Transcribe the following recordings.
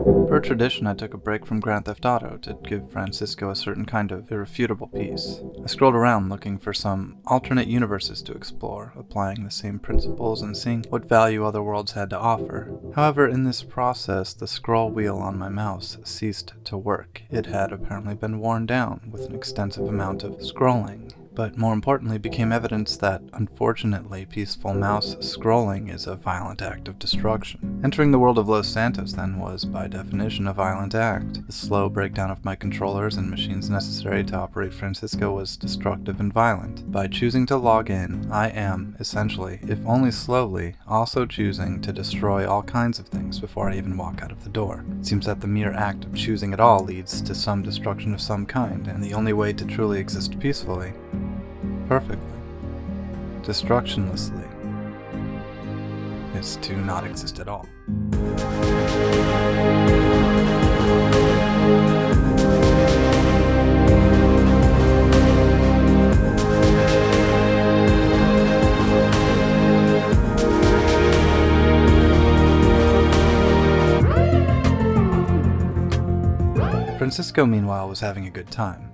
Per tradition, I took a break from Grand Theft Auto to give Francisco a certain kind of irrefutable peace. I scrolled around looking for some alternate universes to explore, applying the same principles and seeing what value other worlds had to offer. However, in this process, the scroll wheel on my mouse ceased to work. It had apparently been worn down with an extensive amount of scrolling. But more importantly, became evidence that, unfortunately, peaceful mouse scrolling is a violent act of destruction. Entering the world of Los Santos, then, was, by definition, a violent act. The slow breakdown of my controllers and machines necessary to operate Francisco was destructive and violent. By choosing to log in, I am, essentially, if only slowly, also choosing to destroy all kinds of things before I even walk out of the door. It seems that the mere act of choosing at all leads to some destruction of some kind, and the only way to truly exist peacefully, perfectly, destructionlessly, is to not exist at all. Francisco, meanwhile, was having a good time.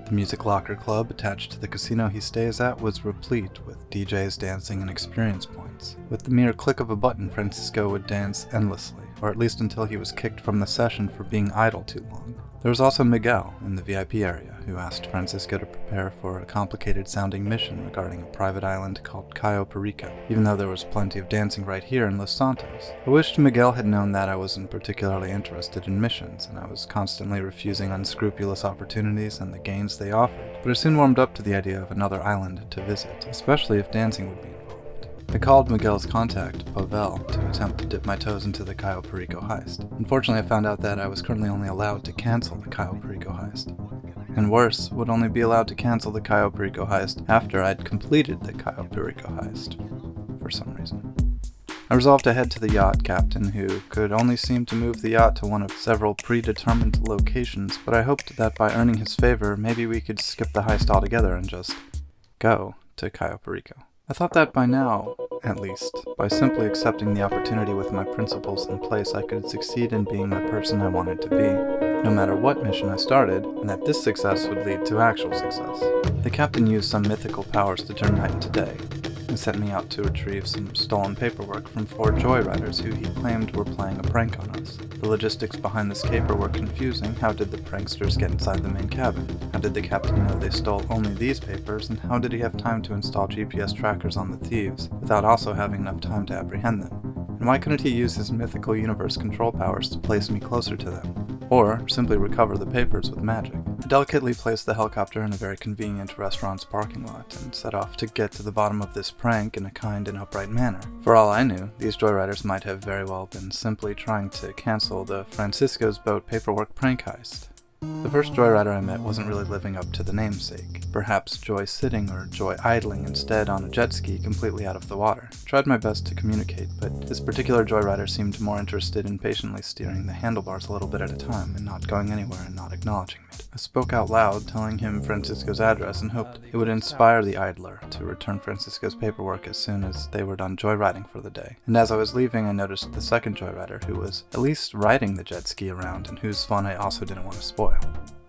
The Music Locker Club attached to the casino he stays at was replete with DJs dancing and experience points. With the mere click of a button, Francisco would dance endlessly, or at least until he was kicked from the session for being idle too long. There was also Miguel in the VIP area, who asked Francisco to prepare for a complicated-sounding mission regarding a private island called Cayo Perico, even though there was plenty of dancing right here in Los Santos. I wished Miguel had known that I wasn't particularly interested in missions, and I was constantly refusing unscrupulous opportunities and the gains they offered, but I soon warmed up to the idea of another island to visit, especially if dancing would be involved. I called Miguel's contact, Pavel, to attempt to dip my toes into the Cayo Perico heist. Unfortunately, I found out that I was currently only allowed to cancel the Cayo Perico heist. And worse, would only be allowed to cancel the Cayo Perico heist after I'd completed the Cayo Perico heist, for some reason. I resolved to head to the yacht captain, who could only seem to move the yacht to one of several predetermined locations, but I hoped that by earning his favor, maybe we could skip the heist altogether and just go to Cayo Perico. I thought that by now, at least, by simply accepting the opportunity with my principles in place, I could succeed in being the person I wanted to be, no matter what mission I started, and that this success would lead to actual success. The captain used some mythical powers to turn night into day, and sent me out to retrieve some stolen paperwork from 4 joyriders who he claimed were playing a prank on us. The logistics behind this caper were confusing. How did the pranksters get inside the main cabin? How did the captain know they stole only these papers, and how did he have time to install GPS trackers on the thieves, without also having enough time to apprehend them? And why couldn't he use his mythical universe control powers to place me closer to them? Or simply recover the papers with magic? I delicately placed the helicopter in a very convenient restaurant's parking lot and set off to get to the bottom of this prank in a kind and upright manner. For all I knew, these joyriders might have very well been simply trying to cancel the Francisco's boat paperwork prank heist. The first joyrider I met wasn't really living up to the namesake. Perhaps joy sitting or joy idling instead on a jet ski completely out of the water. I tried my best to communicate, but this particular joyrider seemed more interested in patiently steering the handlebars a little bit at a time and not going anywhere and not acknowledging me. I spoke out loud, telling him Francisco's address and hoped it would inspire the idler to return Francisco's paperwork as soon as they were done joyriding for the day. And as I was leaving, I noticed the second joyrider, who was at least riding the jet ski around and whose fun I also didn't want to spoil.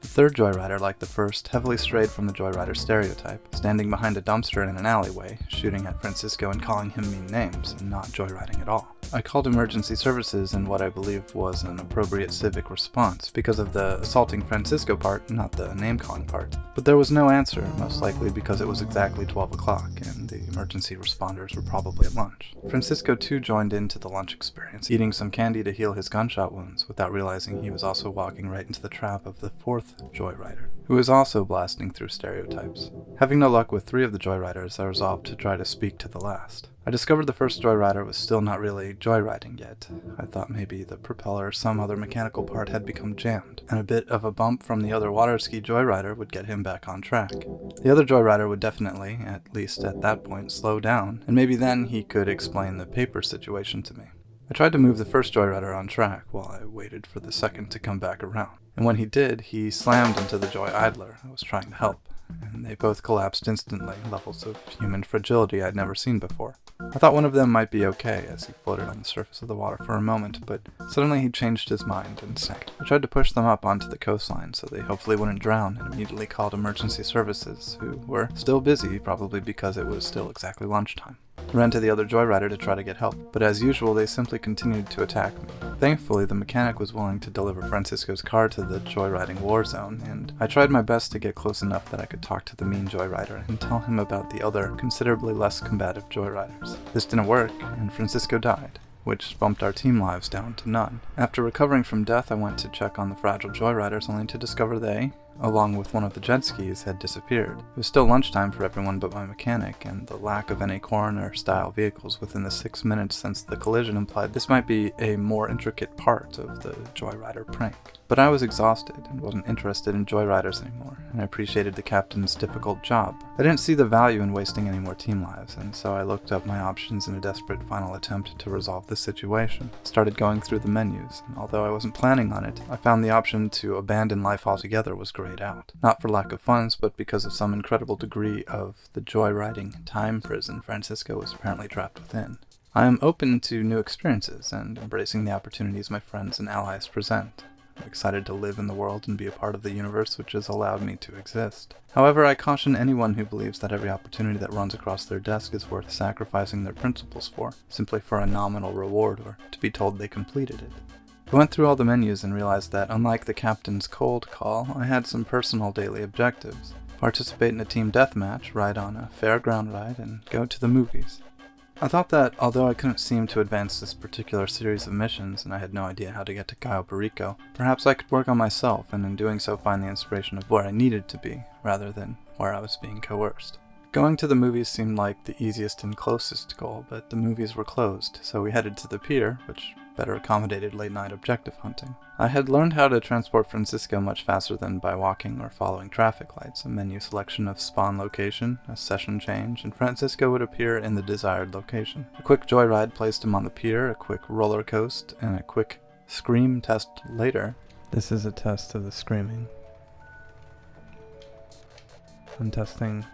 The third joyrider, like the first, heavily strayed from the joyrider stereotype, standing behind a dumpster in an alleyway, shooting at Francisco and calling him mean names, and not joyriding at all. I called emergency services in what I believed was an appropriate civic response, because of the assaulting Francisco part, not the name-calling part. But there was no answer, most likely because it was exactly 12 o'clock, and the emergency responders were probably at lunch. Francisco too joined into the lunch experience, eating some candy to heal his gunshot wounds, without realizing he was also walking right into the trap of the fourth joyrider, who was also blasting through stereotypes. Having no luck with 3 of the joyriders, I resolved to try to speak to the last. I discovered the first joyrider was still not really joyriding yet. I thought maybe the propeller or some other mechanical part had become jammed, and a bit of a bump from the other water ski joyrider would get him back on track. The other joyrider would definitely, at least at that point, slow down, and maybe then he could explain the paper situation to me. I tried to move the first joyrider on track while I waited for the second to come back around. And when he did, he slammed into the joy idler I was trying to help. and they both collapsed instantly, levels of human fragility I'd never seen before. I thought one of them might be okay as he floated on the surface of the water for a moment, but suddenly he changed his mind and sank. I tried to push them up onto the coastline so they hopefully wouldn't drown, and immediately called emergency services, who were still busy, probably because it was still exactly lunchtime. I ran to the other joyrider to try to get help, but as usual they simply continued to attack me. Thankfully, the mechanic was willing to deliver Francisco's car to the joyriding war zone, and I tried my best to get close enough that I could talk to the mean joyrider and tell him about the other, considerably less combative joyriders. This didn't work, and Francisco died, which bumped our team lives down to none. After recovering from death, I went to check on the fragile joyriders, only to discover they, along with one of the jet skis, had disappeared. It was still lunchtime for everyone but my mechanic, and the lack of any coroner-style vehicles within the 6 minutes since the collision implied this might be a more intricate part of the joyrider prank. But I was exhausted and wasn't interested in joyriders anymore, and I appreciated the captain's difficult job. I didn't see the value in wasting any more team lives, and so I looked up my options in a desperate final attempt to resolve the situation. Started going through the menus, and although I wasn't planning on it, I found the option to abandon life altogether was grayed out. Not for lack of funds, but because of some incredible degree of the joyriding time prison Francisco was apparently trapped within. I am open to new experiences and embracing the opportunities my friends and allies present. I'm excited to live in the world and be a part of the universe which has allowed me to exist. However, I caution anyone who believes that every opportunity that runs across their desk is worth sacrificing their principles for, simply for a nominal reward or to be told they completed it. I went through all the menus and realized that, unlike the captain's cold call, I had some personal daily objectives. Participate in a team deathmatch, ride on a fairground ride, and go to the movies. I thought that, although I couldn't seem to advance this particular series of missions, and I had no idea how to get to Cayo Perico, perhaps I could work on myself, and in doing so find the inspiration of where I needed to be, rather than where I was being coerced. Going to the movies seemed like the easiest and closest goal, but the movies were closed, so we headed to the pier, which better accommodated late-night objective hunting. I had learned how to transport Francisco much faster than by walking or following traffic lights, a menu selection of spawn location, a session change, and Francisco would appear in the desired location. A quick joyride placed him on the pier, a quick roller coaster, and a quick scream test later. This is a test of the screaming. I'm testing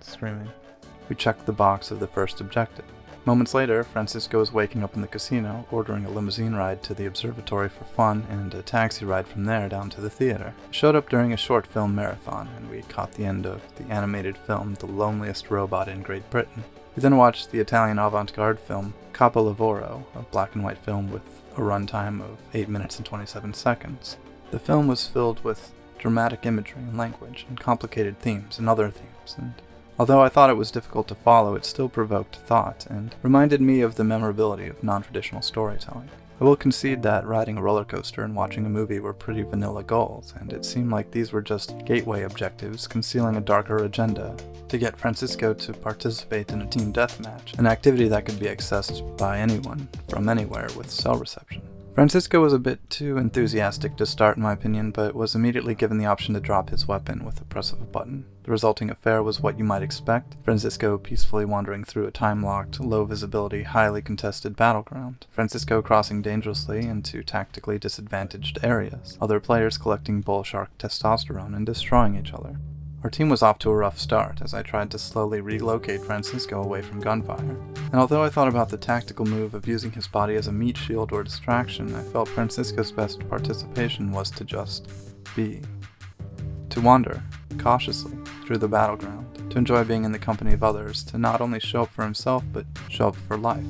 screaming. We checked the box of the first objective. Moments later, Francisco was waking up in the casino, ordering a limousine ride to the observatory for fun and a taxi ride from there down to the theater. I showed up during a short film marathon, and we caught the end of the animated film The Loneliest Robot in Great Britain. We then watched the Italian avant-garde film Capolavoro, a black and white film with a runtime of 8 minutes and 27 seconds. The film was filled with dramatic imagery and language, and complicated themes and other themes, and although I thought it was difficult to follow, it still provoked thought and reminded me of the memorability of non-traditional storytelling. I will concede that riding a roller coaster and watching a movie were pretty vanilla goals, and it seemed like these were just gateway objectives concealing a darker agenda to get Francisco to participate in a team deathmatch, an activity that could be accessed by anyone from anywhere with cell reception. Francisco was a bit too enthusiastic to start in my opinion, but was immediately given the option to drop his weapon with the press of a button. The resulting affair was what you might expect, Francisco peacefully wandering through a time-locked, low-visibility, highly contested battleground, Francisco crossing dangerously into tactically disadvantaged areas, other players collecting bull shark testosterone and destroying each other. Our team was off to a rough start, as I tried to slowly relocate Francisco away from gunfire. And although I thought about the tactical move of using his body as a meat shield or distraction, I felt Francisco's best participation was to just be. To wander, cautiously, through the battleground, to enjoy being in the company of others, to not only show up for himself, but show up for life.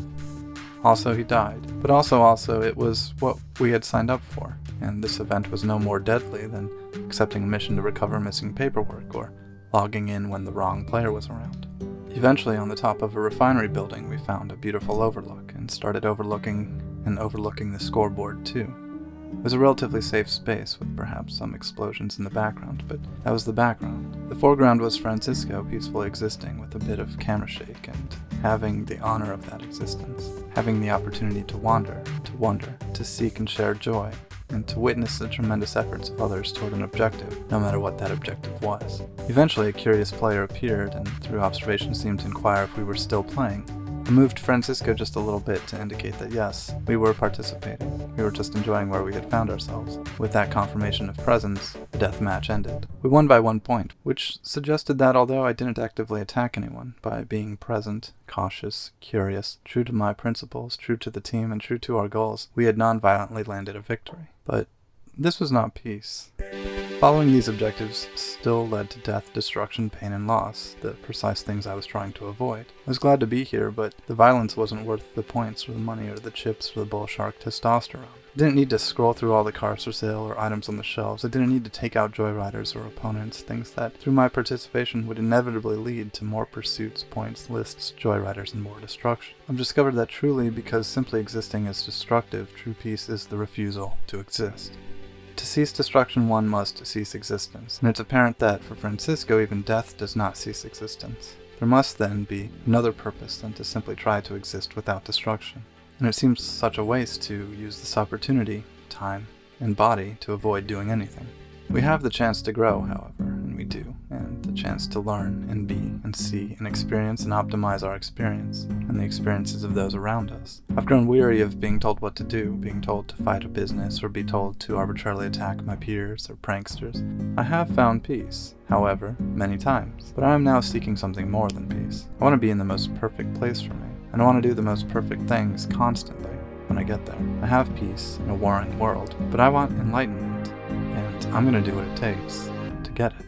Also, he died. But also, it was what we had signed up for, and this event was no more deadly than accepting a mission to recover missing paperwork or logging in when the wrong player was around. Eventually, on the top of a refinery building, we found a beautiful overlook and started overlooking the scoreboard too. It was a relatively safe space with perhaps some explosions in the background, but that was the background. The foreground was Francisco peacefully existing with a bit of camera shake and having the honor of that existence, having the opportunity to wander, to wonder, to seek and share joy, and to witness the tremendous efforts of others toward an objective, no matter what that objective was. Eventually, a curious player appeared and through observation seemed to inquire if we were still playing. I moved Francisco just a little bit to indicate that yes, we were participating. We were just enjoying where we had found ourselves. With that confirmation of presence, the death match ended. We won by 1 point, which suggested that although I didn't actively attack anyone, by being present, cautious, curious, true to my principles, true to the team, and true to our goals, we had non-violently landed a victory. But this was not peace. Following these objectives still led to death, destruction, pain, and loss, the precise things I was trying to avoid. I was glad to be here, but the violence wasn't worth the points or the money or the chips or the bull shark testosterone. I didn't need to scroll through all the cars for sale or items on the shelves. I didn't need to take out joyriders or opponents, things that, through my participation, would inevitably lead to more pursuits, points, lists, joyriders, and more destruction. I've discovered that truly, because simply existing is destructive, true peace is the refusal to exist. To cease destruction, one must cease existence, and it's apparent that, for Francisco, even death does not cease existence. There must then be another purpose than to simply try to exist without destruction. And it seems such a waste to use this opportunity, time, and body to avoid doing anything. We have the chance to grow, however, and we do, and the chance to learn and be and see and experience and optimize our experience and the experiences of those around us. I've grown weary of being told what to do, being told to fight a business or be told to arbitrarily attack my peers or pranksters. I have found peace, however, many times, but I am now seeking something more than peace. I want to be in the most perfect place for me, and I want to do the most perfect things constantly when I get there. I have peace in a warring world, but I want enlightenment, and I'm going to do what it takes to get it.